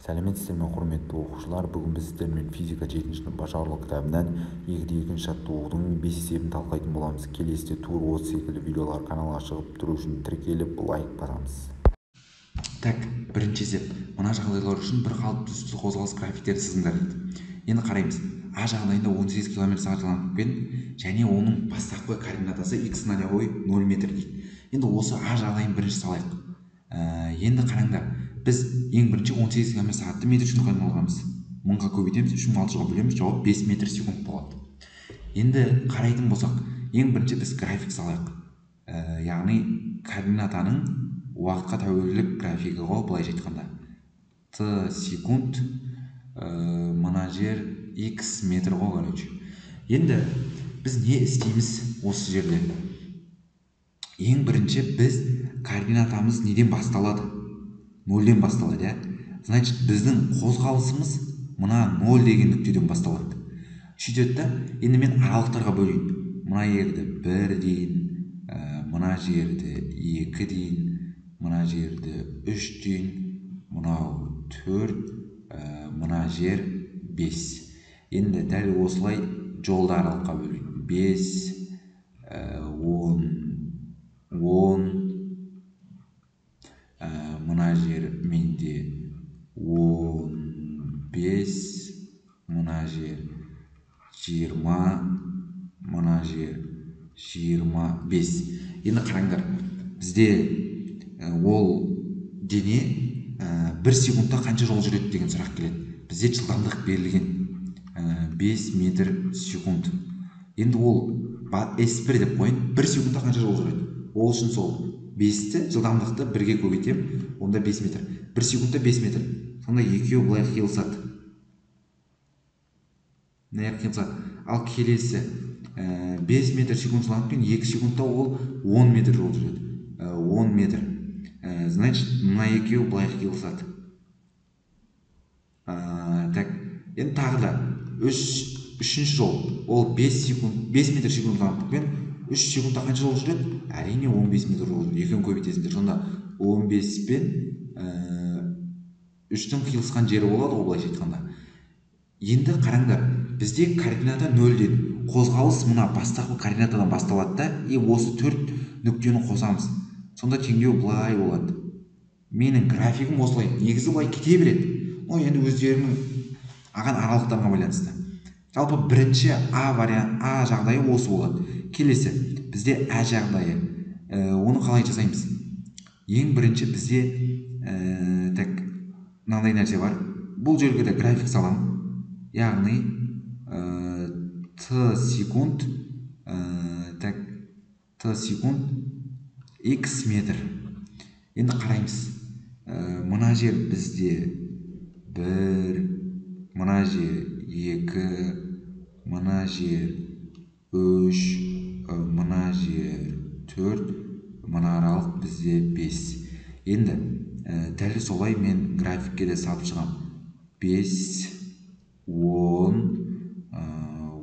Сәлеметсіздер ме, құрметті оқушылар? Бүгін біз сіздермен физика 7-ші сынып башқарулық кітабынан 2-2 жаттығудың 5 есебін талқылайтын боламыз. Келесіде тур осы секілді видеолар каналға шығып тұру үшін тіркеліп лайк басамыз. Так, бірінші есеп. Мына жағдайлар үшін бір қалыпты үсті қозғалыс графиктерді сызыңдар дейді. Енді қараймыз. А жағдайында 18 км/сағат жылдамдықпен және оның бастапқы координатасы x нолевой 0 метр дейді. Енді осы А жағдайын бірінші салайық. Енді қараңдар. Біз ең бірінші 18 км/сағатты метр секундқа алғанбыз. 1000-ға көбейтеміз, 3600-ға бөлеміз, жауап 5 метр секунд болады. Енді қарайтын болсақ, ең бірінші біз график салайық. Яғни координатаның уақытқа тәуелділік графигі ғой, былайша айтқанда. Т секунд, мына жер x метр ғой, короче. Енді біз не істейміз осы жерде? Ең бірінші біз координатамыз неден басталады? 0-ден басталады, Значит, біздің қозғалысымыз мына 0 деген нүктеден басталады. Сөйтеді да, енді мен аралықтарға бөлейін. Мына жерді 1 дейін, мына жерді 2 дейін, мына жерді 3 дейін, мынау 4, мына жер 5. Енді дәл осылай жолды аралыққа бөлейін. 5, 10, мына жер менде 15, мына жер 20, мына жер 25. Енді қараңдар, бізде ол дене 1 секундта қанша жол жүреді деген сұрақ келеді. Бізде жылдамдық берілген 5 метр секунд. Енді ол S1 деп қойын, 1 секундта қанша жол жүреді? Ол үшін сол 5-ті жылдамдықты 1-ге көбейтем, онда 5 метр. 1 секундта 5 метр. Сонда екеуі былай қиылысады. Ал келесі 5 метр секунд жылдамдықпен 2 секундта ол 10 метр жол жүреді. 10 метр. Значит, мына екеуі былай қиылысады. Так, енді тағы да үшінші жол. Ол 5 метр секунд жылдамдықпен 3 секундта қанша жол жүреді? Әрине 15 метр жол жүреді. Екеуін көбейтесіңдер. Сонда 15 пен 3-тің қиылысқан жері болады, былайша айтқанда. Енді қараңдар, бізде координата 0-ден. Қозғалыс мына бастапқы координатадан басталады да, осы 4 нүктені қосамыз. Сонда теңдеу былай болады. Менің графигім осылай. Негізі былай кете береді. Енді өздерінің аған аралықтарға байланысты. Жалпы бірінші А жағдайы осы болады. Келесі, бізде А жағдайы. Оны қалай жасаймыз? Ең бірінші бізде мынандай нәрсе бар. Бұл жерге де график салам. Яғни Т секунд X метр. Енді қараймыз. Мына жер бізде 1, мына жер 2, мына жер 3, мына жер 4, мына аралық бізде 5. Енді дәл солай мен графикке де салып шығам. 5, 10,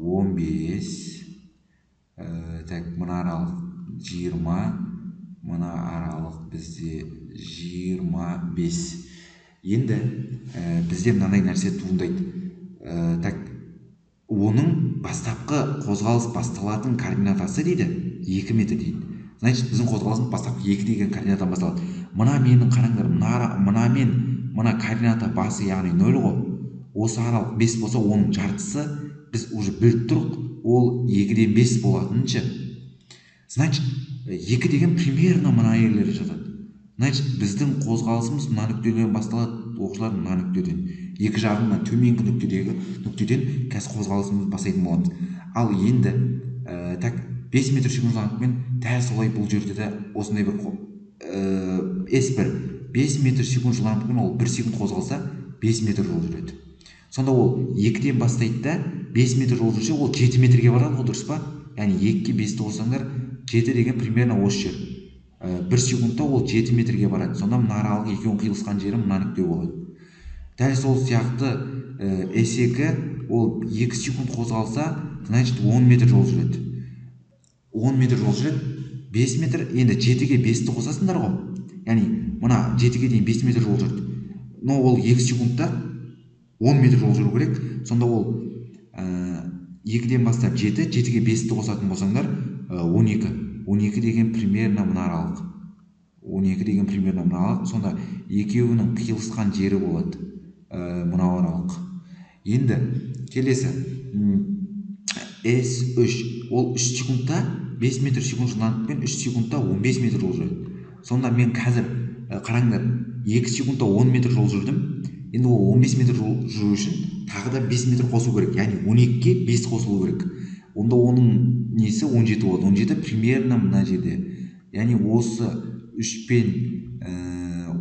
15, мына аралық 20, мына аралық бізде 25. Енді бізде мынандай нәрсе туындайды. Оның бастапқы қозғалыс басталатын координатасы дейді 2 метр дейді. Значит, біздің қозғалысымыз бастапқы 2 деген координатадан басталады. Мына менің қараңдар, мына координата басы, яғни 0 ғой. Осы аралық 5 болса, оның жартысы біз уже біліп тұрық, ол 2-ден 5 болатыныншы. Значит, 2 деген примерно мына ерлері жатады. Значит, біздің қозғалысымыз мына нүктеден басталады, оқушылар мына нүктеден. 2 жағынан төменгі нүктеден қазір қозғалысымыз бастайтын боламыз. Ал енді 5 метр секунд жылдамдықпен дәл солай бұл жерде де осындай бір S1 5 метр секунд жылдамдықпен ол 1 секунд қозғалса 5 метр жол жүреді. Сонда ол 2-ден бастайды да 5 метр жол жүрсе, ол 7 метрге барады ғой, дұрыс па? Яғни 2-ге 5-ті қоссаңдар, 7 деген примерно осы жер. 1 секундта ол 7 метрге барады. Сонда мына аралық екеуін қиылысқан жері мына нүкте болады. Дәл сол сияқты S2 ол 2 секунд қозғалса, значит 10 метр жол жүреді. 10 метр жол жүреді, 5 метр, енді 7-ге 5-ті қосасыңдар ғой. Яғни мына 7-ге дейін 5 метр жол жүреді. ол 2 секундта 10 метр жол жүру керек. Сонда ол 2-ден бастап 7, 7-ге 5-ті қосатын болсаңдар 12. 12 деген примерно мына аралық. 12 деген примерно мына аралық. Сонда екеуінің қиылысқан жері болады мынау аралық. Енді келесі S3 ол 3 секундта 5 метр секунд жылдамдықпен 3 секундта 15 метр жол жүреді. Сонда мен қазір қараңдар 2 секундта 10 метр жол жүрдім. Енді ол 15 метр жол жүру үшін тағы да 5 метр қосу керек. Яғни 12-ге 5 қосылу керек. Онда оның несі 17 болады. 17 примерно мына жерде. Яғни осы 3 пен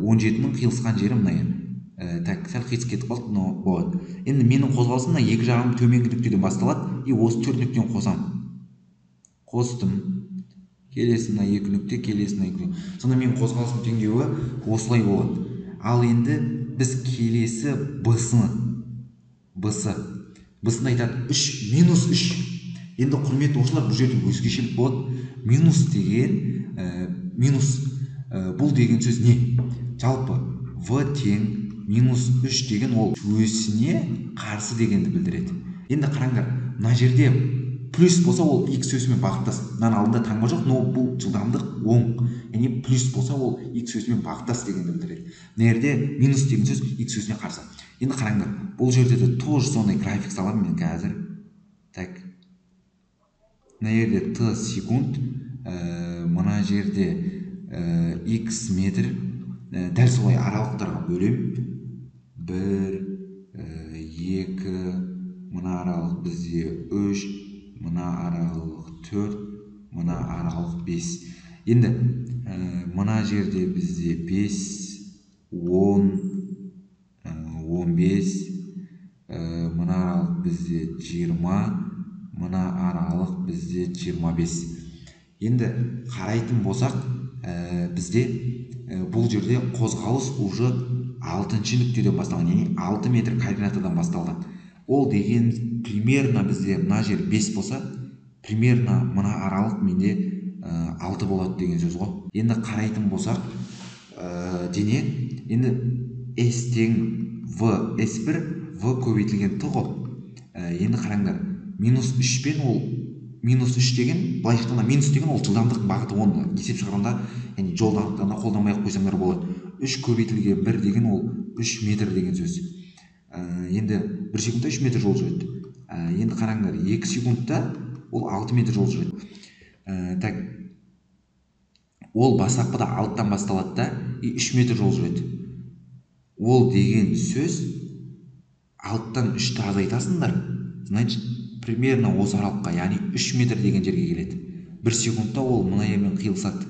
17-нің қиылысқан жері мына жер. Так, сәл қиыс кетіп қалды, но болады. Енді менің қозғалысым мына екі жағым төменгі нүктеден басталады. И осы 4 нүктеден қосамын. Қостым. Келесі мына 2 нүкте, келесі мына 2 нүкте. Сонда менің қозғалысым теңдеуі осылай болады. Ал енді біз келесі Б-сын айтады 3 минус 3. Енді құрметті оқушылар, бұл жерде өзгешелік болады. Минус деген бұл деген сөз не? Жалпы В тең минус 3 деген ол өсіне қарсы дегенді білдіреді. Енді қараңдар, мына жерде плюс болса ол x өсімен бағыттас. Мынаның алдында таңба жоқ, но бұл жылдамдық оң. Яғни плюс болса ол x өсімен бағыттас дегенді білдіреді. Мына жерде минус деген сөз x өсіне қарсы. Енді қараңдар, бұл жерде де тоже сондай график саламын мен қазір. Так. Мына жерде t секунд, мына жерде x метр. Дәл солай аралықтарға бөлем. 1, 2, мына аралық бізде 3, мына аралық 4, мына аралық 5. Енді мына жерде бізде 5, 10, 15, мына аралық бізде 20, мына аралық бізде 25. Енді қарайтын болсақ, бізде бұл жерде қозғалыс уже 6-шы нүктеден басталған, яғни 6 метр координатадан басталған. Ол деген примерно бізде мына жер 5 болса, примерно мына аралық менде 6 болады деген сөз ғой. Енді қарайтын болсақ, дене, енді S тең V, S1, V көбейтілген Т ғой. Енді қараңдар, минус 3 пен ол минус 3 деген, былайша айтқанда минус деген ол жылдамдық бағыты, оны есеп шығарғанда, яғни жолдамдықтарына қолданбай ақ қойсаңдар болады. 3 көбейтілген 1 деген ол 3 метр деген сөз. Енді 1 секундта 3 метр жол жүреді. Енді қараңдар, 2 секундта ол 6 метр жол жүреді. Так, ол бастапқыда 6-тан басталады да, 3 метр жол жүреді. Ол деген сөз 6-тан 3-ті азайтасыңдар, значит, примерно осы аралыққа, яғни 3 метр деген жерге келеді. 1 секундта ол мына жермен қиылысады.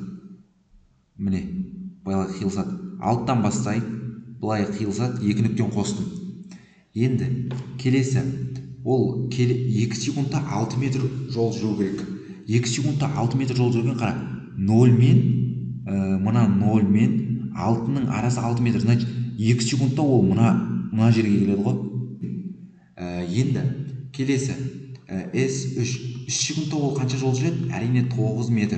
Міне, былай қиылысады. 6-тан бастайын, былай қиылысады, 2 нүктеден қостым. Енді келесі, ол 2 секундта 6 метр жол жүру керек. 2 секундта 6 метр жол жүрген қара. 0 мен, мына 0 мен 6-ның арасы 6 метр. Значит, 2 секундта ол мына жерге келеді ғой. Енді келесі, S3. 3 секундта ол қанша жол жүреді? Әрине 9 метр.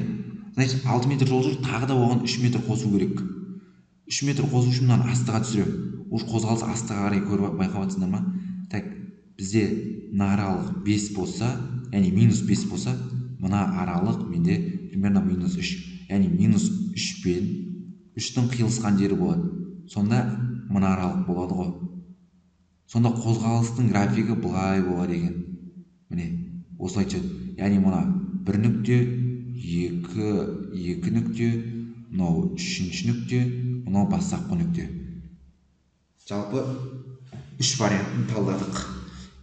Значит, 6 метр жол жүреді, тағы да оған 3 метр қосу керек. 3 метр қосу үшін мынаны астыға түсірем. Уж қозғалыс астыға қарай көріп байқап жатсыңдар ма? Так, бізде мына аралық 5 болса, яғни минус 5 болса, мына аралық менде примерно минус 3. Яғни минус 3 пен 3-тің қиылысқан жері болады. Сонда мына аралық болады ғой. Сонда қозғалыстың графигі былай болады екен. Міне, осылай түседі. Яғни мына 1 нүкте, 2 нүкте, мынау 3-ші нүкте, мынау бастапқы нүкте. Жалпы 3 вариантын талдадық.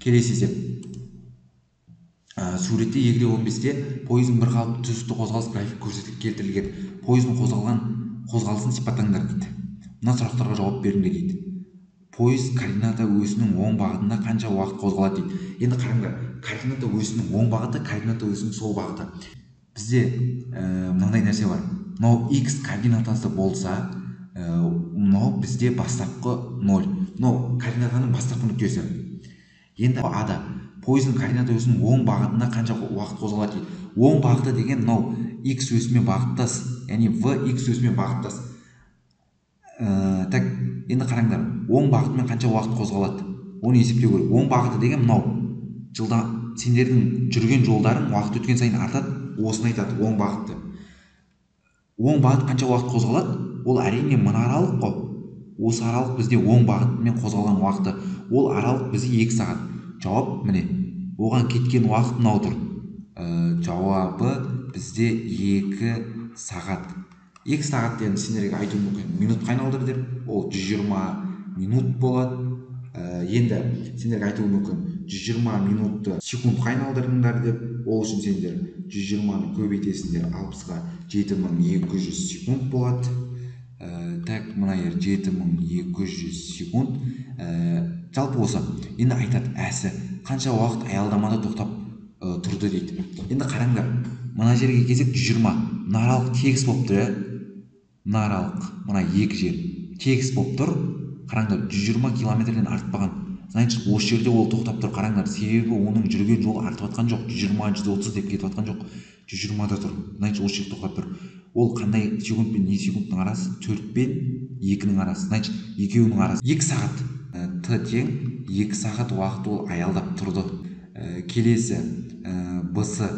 Келесі есеп. Суретте 2-15-те пойыздың бір қалыпты түсті қозғалыс график көрсетіліп келтірілген. Пойыздың қозғалысын сипаттаңдар дейді. Мына сұрақтарға жауап беріңдер дейді. Пойыз координата өсінің оң бағытында қанша уақыт қозғалады дейді. Енді қараңдар, координата өсінің оң бағыты, координата өсінің сол бағыты. Бізде мынандай нәрсе бар. Мынау x координатасы болса, мынау бізде бастапқы 0. Мынау координатаның бастапқы нүктесі. Енді ада пойыздың координата өсінің оң бағытында қанша уақыт қозғалады дейді. Оң бағыты деген мынау x өсімен бағыттас, яғни v x өсімен бағыттас. Так, Енді қараңдар, оң бағытымен қанша уақыт қозғалады, оны есептеу керек. Оң бағыты деген мынау жылда сендердің жүрген жолдарың уақыт өткен сайын артады, осыны айтады оң бағытты. Оң бағыт қанша уақыт қозғалады, ол әрине мына аралық қой. Осы аралық бізде оң бағытымен қозғалған уақыты, ол аралық бізде 2 сағат. Жауап міне, оған кеткен уақыт мынау тұр. Жауабы бізде 2 сағат. 2 сағат дегенді сендерге айту мүмкін минутқа айналдыр деп, ол 120 минут болады. Енді сендерге айту мүмкін 120 минутты секундқа айналдырыңдар деп, ол үшін сендер 120-ны көбейтесіңдер, 60-ға 7200 секунд болады. Так, мына жер 7200 секунд. Жалпы осы. Енді айтады, әсі қанша уақыт аялдамада тоқтап тұрды дейді. Енді қараңдар, мына жерге келсек 120. Мына аралық тегіс болып тұр, мына аралық, мына екі жер тегіс болып тұр. Қараңдар, 120 километрден артпаған. Значит, осы жерде ол тоқтап тұр. Қараңдар, себебі оның жүрген жолы артып атқан жоқ. 120, 130 деп кетіп атқан жоқ. 120-да тұр. Значит, осы жерде тоқтап тұр. Ол қандай секунд пен не секундтың арасы? 4 пен 2-нің арасы. Значит, екеуінің арасы 2 сағат. Т тең 2 сағат уақыт ол аялдап тұрды. Келесі Б-сы.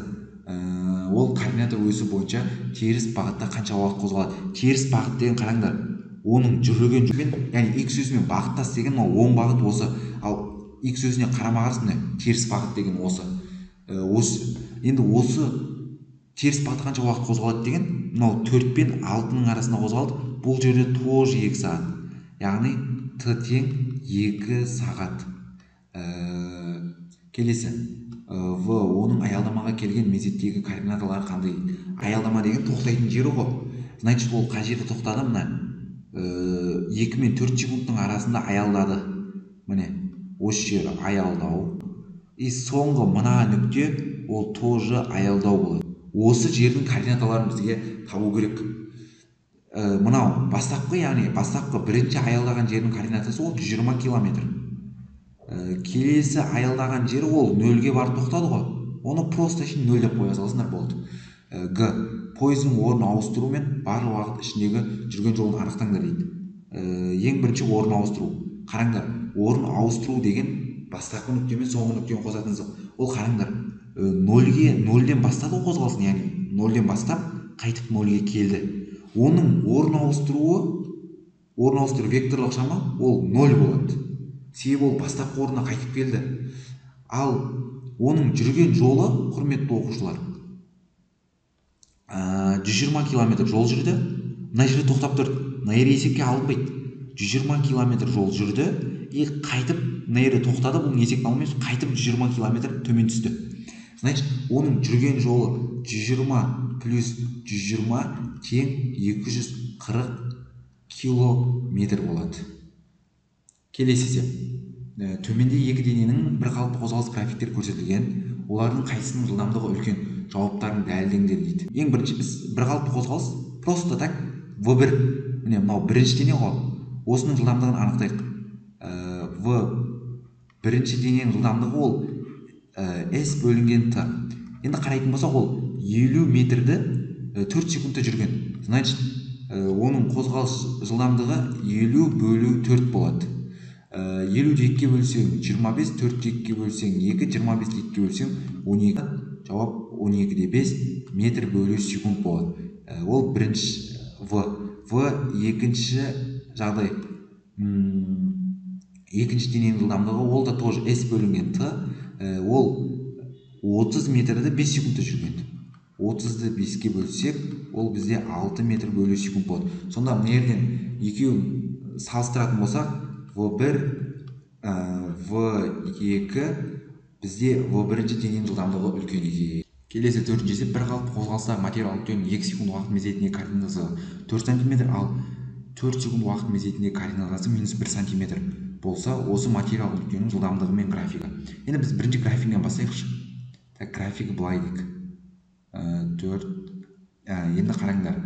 Ол координата өсі бойынша теріс бағытта қанша уақыт қозғалады? Теріс бағыт деген қараңдар, оның жүрген жолмен, яғни X өзімен бағыттас деген оң бағыт осы. Ал X өзіне қарама-қарсы теріс бағыт деген осы. Енді осы теріс бағытта қанша уақыт қозғалады деген, мынау 4 пен 6-ның арасында қозғалды. Бұл жерде тоже 2 сағат. Яғни Т тең 2 сағат. Келесі В, оның аялдамаға келген мезеттегі координаталары қандай? Аялдама деген тоқтайтын жері ғой. Значит, ол қай жерде тоқтады? Мына 2 мен 4 секундтың арасында аялдады. Міне, осы жер аялдау. И соңғы мына нүкте ол тоже аялдау болады. Осы жердің координаталарын бізге табу керек. Мынау бастапқы, яғни бастапқы бірінші аялдаған жердің координатасы ол 120 километр. Келесі аялдаған жері ол 0-ге барып тоқтады ғой. Оны просто 0 деп қоя саласыңдар болды. Г. Пойыздың орнын ауыстыру мен барлық уақыт ішіндегі жүрген жолын анықтаңдар дейді. Ең бірінші орын ауыстыру. Қараңдар, орын ауыстыру деген бастапқы нүкте мен соңғы нүктені қосатын сызық. Ол қараңдар, 0-ден бастады қозғалсын, яғни 0-ден бастап қайтып 0-ге келді. Оның орын ауыстыру векторлық шама ол 0 болады. Себебі ол бастапқы орнына қайтып келді. Ал оның жүрген жолы, құрметті оқушылар, 120 километр жол жүрді. Мына жерде тоқтап тұрды. Мына жерде есепке алынбайды. 120 километр жол жүрді и қайтып мына жерде тоқтады. Бұл есепке алынбайды. Қайтып 120 километр төмен түсті. Значит, оның жүрген жолы 120 плюс 120 тең 240 километр болады. Келесі есеп. Төменде екі дененің бір қалыпты қозғалыс графиктері көрсетілген. Олардың қайсысының жылдамдығы үлкен? Жауаптарын дәлелдеңдер дейді. Ең бірінші біз бір қалыпты қозғалыс, просто так В1. Міне, мынау бірінші дене ғой. Осының жылдамдығын анықтайық. В1 дененің жылдамдығы ол S бөлінген Т. Енді қарайтын болсақ, ол 50 метрді 4 секундта жүрген. Значит, оның қозғалыс жылдамдығы 50 бөлу 4 болады. 50-ді 2-ге бөлсең 25, 4-ді 2-ге бөлсең 2, 25-ді 2-ге бөлсең 12. Жауап 12-де 5 метр бөлу секунд болады. Ол бірінші В. Екінші жағдай. Екінші дененің жылдамдығы, ол да тоже S бөлінген Т. Ол 30 метрді 5 секундта жүрген. 30-ды 5-ге бөлсек, ол бізде 6 метр бөлу секунд болады. Сонда мына жерден екеуін салыстыратын болсақ, В1, В2 бізде В1 дененің жылдамдығы үлкен екен. Келесі төртінші есеп, бір қалыпты қозғалыстағы материал нүктенің 2 секунд уақыт мезетіндегі координатасы 4 см, ал 4 секунд уақыт мезетіндегі координатасы -1 см болса, осы материал нүктенің жылдамдығы мен графигі. Енді біз бірінші графигінен бастайықшы. Так, графигі былай дейік. 4. Енді қараңдар.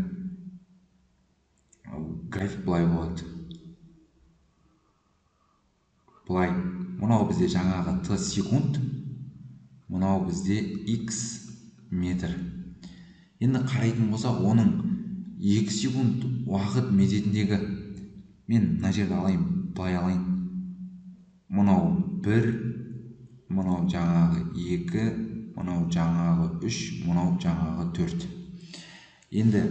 График былай болады. Былай, мынау бізде жаңағы Т секунд, мынау бізде X метр. Енді қарайтын болса, оның 2 секунд уақыт мезетіндегі мен мына жерді алайын, былай алайын. Мынау 1, мынау жаңағы 2, мынау жаңағы 3, мынау жаңағы 4. Енді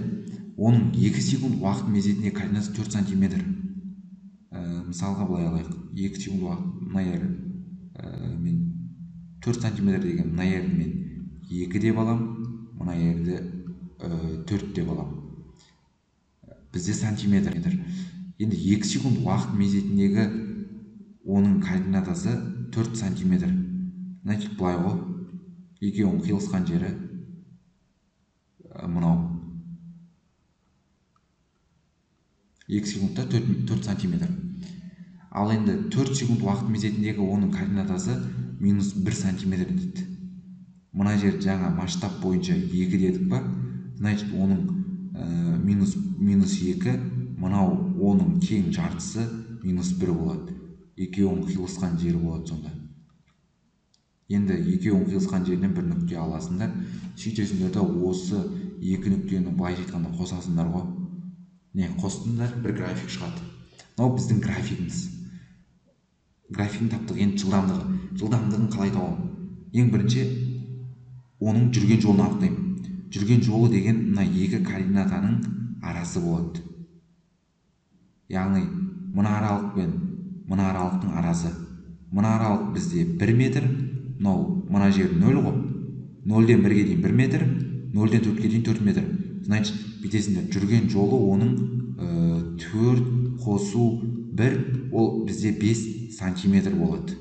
оның 2 секунд уақыт мезетіне координатасы 4 сантиметр. Мысалға былай алайық. 2 секунд уақыт мына жері мен 4 сантиметр деген мына жерді мен 2 деп алам, мына жерді 4 деп алам. Бізде сантиметр. Енді 2 секунд уақыт мезетіндегі оның координатасы 4 сантиметр. Значит, былай ғой. Екеуінің қиылысқан жері мынау. 2 секундта 4 сантиметр. Ал енді 4 секунд уақыт мезетіндегі оның координатасы -1 сантиметр дейді. Мына жер жаңа масштаб бойынша 2 дедік па? Значит, оның -2, мынау оның тең жартысы -1 болады. Екеуінің қиылысқан жері болады сонда. Енді екеуінің қиылысқан жерінен бір нүкте аласыңдар. Сөйтесіңдер де осы екі нүктені былай айтқанда қосасыңдар ғой. Не қостыңдар, бір график шығады. Мынау біздің графигіміз. Графигін таптық. Енді жылдамдығын қалай табамын? Ең бірінші оның жүрген жолын анықтаймын. Жүрген жолы деген мына екі координатаның арасы болады. Яғни мына аралық пен мына аралықтың арасы. Мына аралық бізде 1 метр, мына жер 0 ғой. 0-ден 1-ге дейін 1 метр, 0-ден 4-ге дейін 4 метр. Значит, бітесінде жүрген жолы оның 4 қосу 1, ол бізде 5 сантиметр болады.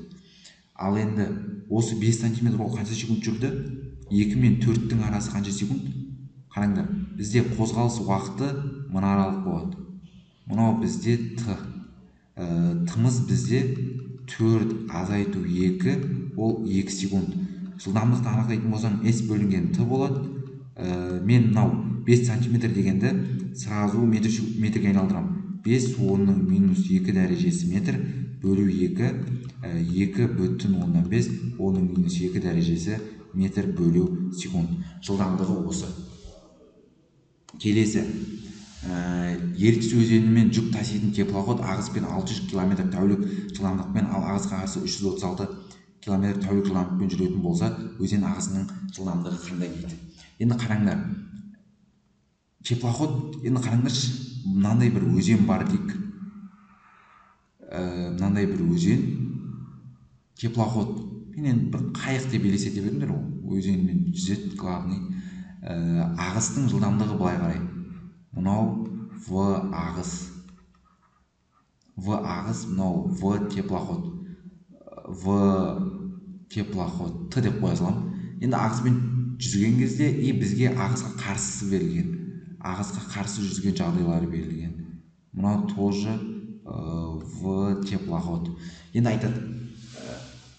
Ал енді осы 5 сантиметр ол қанша секунд жүрді? 2 мен 4-тің арасы қанша секунд? Қараңдар, бізде қозғалыс уақыты мына аралық болады. Мынау бізде Т. Тымыз бізде 4 азайту 2, ол 2 секунд. Жылдамдықты анықтайтын болсаң S бөлінген Т болады. Мен мынау 5 сантиметр дегенді сразу метрге айналдырам. 5 оның -2 дәрежесі метр бөлу 2, 2,5 оның -2 дәрежесі метр бөлу секунд. Жылдамдығы осы. Келесі. Ертіс өзенімен жүк таситын теплоход ағыспен 600 км тәулік жылдамдықпен, ал ағысқа қарсы 336 км тәулік жылдамдықпен жүретін болса, өзен ағысының жылдамдығы қандай дейді. Енді қараңдар. Теплоход, енді қараңдаршы, мынандай бір өзен бар дейік. Мынандай бір өзен, теплоход, менен бір қайық деп елестете беріңдер, өзенмен жүзеді, главный. Ағыстың жылдамдығы былай қарай. Мынау В ағыс. В ағыс, мынау В теплоход. В теплоход Т деп қоя салам. Енді ағыспен жүзген кезде бізге ағысқа қарсысы берілген. Ағысқа қарсы жүзген жағдайлары берілген. Мынау тоже В теплоход. Енді айтады,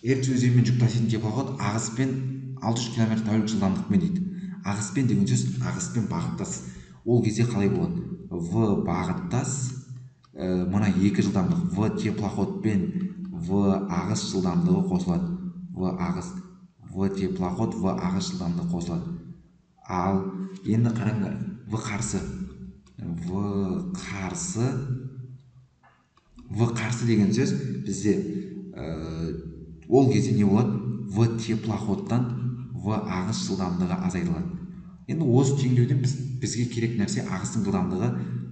Ертіс өзенімен жүк таситын теплоход ағыспен 600 км тәулік жылдамдықпен дейді. Ағыспен деген сөз ағыспен бағыттас. Ол кезде қалай болады? В бағыттас, мына екі жылдамдық В теплоход пен В ағыс жылдамдығы қосылады. В ағыс, В теплоход, В ағыс жылдамдығы қосылады. Ал енді қараңдар, В қарсы. В қарсы деген сөз бізде ол кезде не болады? В теплоходтан В ағыс жылдамдығы азайтылады. Енді осы теңдеуден бізге керек нәрсе ағыстың жылдамдығы.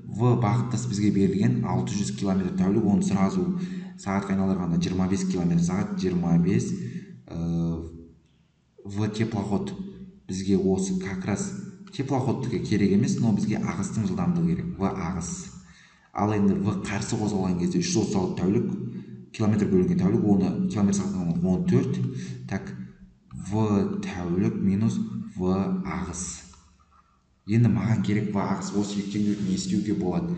В бағыттас бізге берілген 600 км тәулік, оны сразу сағатқа айналдырғанда 25 км сағат, 25. В теплоход бізге осы как раз теплоходтыкі керек емес, но бізге ағыстың жылдамдығы керек. В ағыс. Ал енді В қарсы қозғалған кезде 336 тәулік, километр бөлінген тәулік, оны километр сағаттан 14. Так, В тәулік минус В ағыс. Енді маған керек В ағыс. Осы екі теңдеуді не істеуге болады?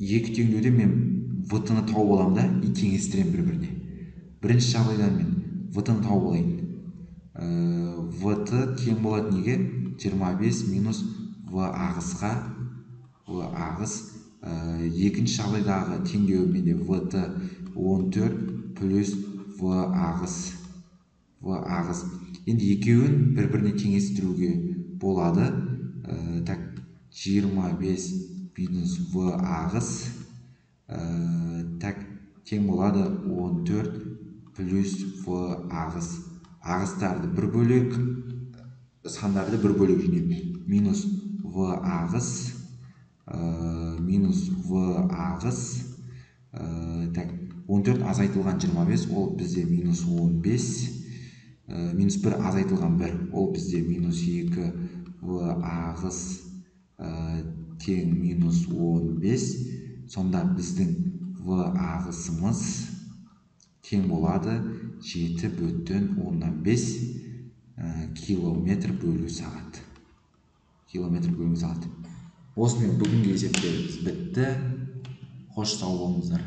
Екі теңдеуде мен В-ны тауып аламын да, теңестірем бір-біріне. Бірінші жағдайда мен В-ны тауып алайын. В-ты тең болады неге? 25 минус В ағысқа. В ағыс. Екінші жағдайдағы теңдеу менде В-ты 14 плюс В ағыс. В ағыс. Енді екеуін бір-біріне теңестіруге болады. Так, 25 минус В ағыс так тең болады 14 плюс в ағыс. Ағыстарды бір бөлек, сандарды бір бөлек жинаймын. Минус в ағыс, минус в ағыс. Так 14 азайтылған 25, ол бізде минус 15. Минус 1 азайтылған 1, ол бізде минус 2 в ағыс тең минус 15. Сонда біздің в ағысымыз тең болады 7,5 километр бөлу сағат. Километр бөлу сағат. Осымен бүгінгі есептеріміз бітті. Қош сау болыңыздар.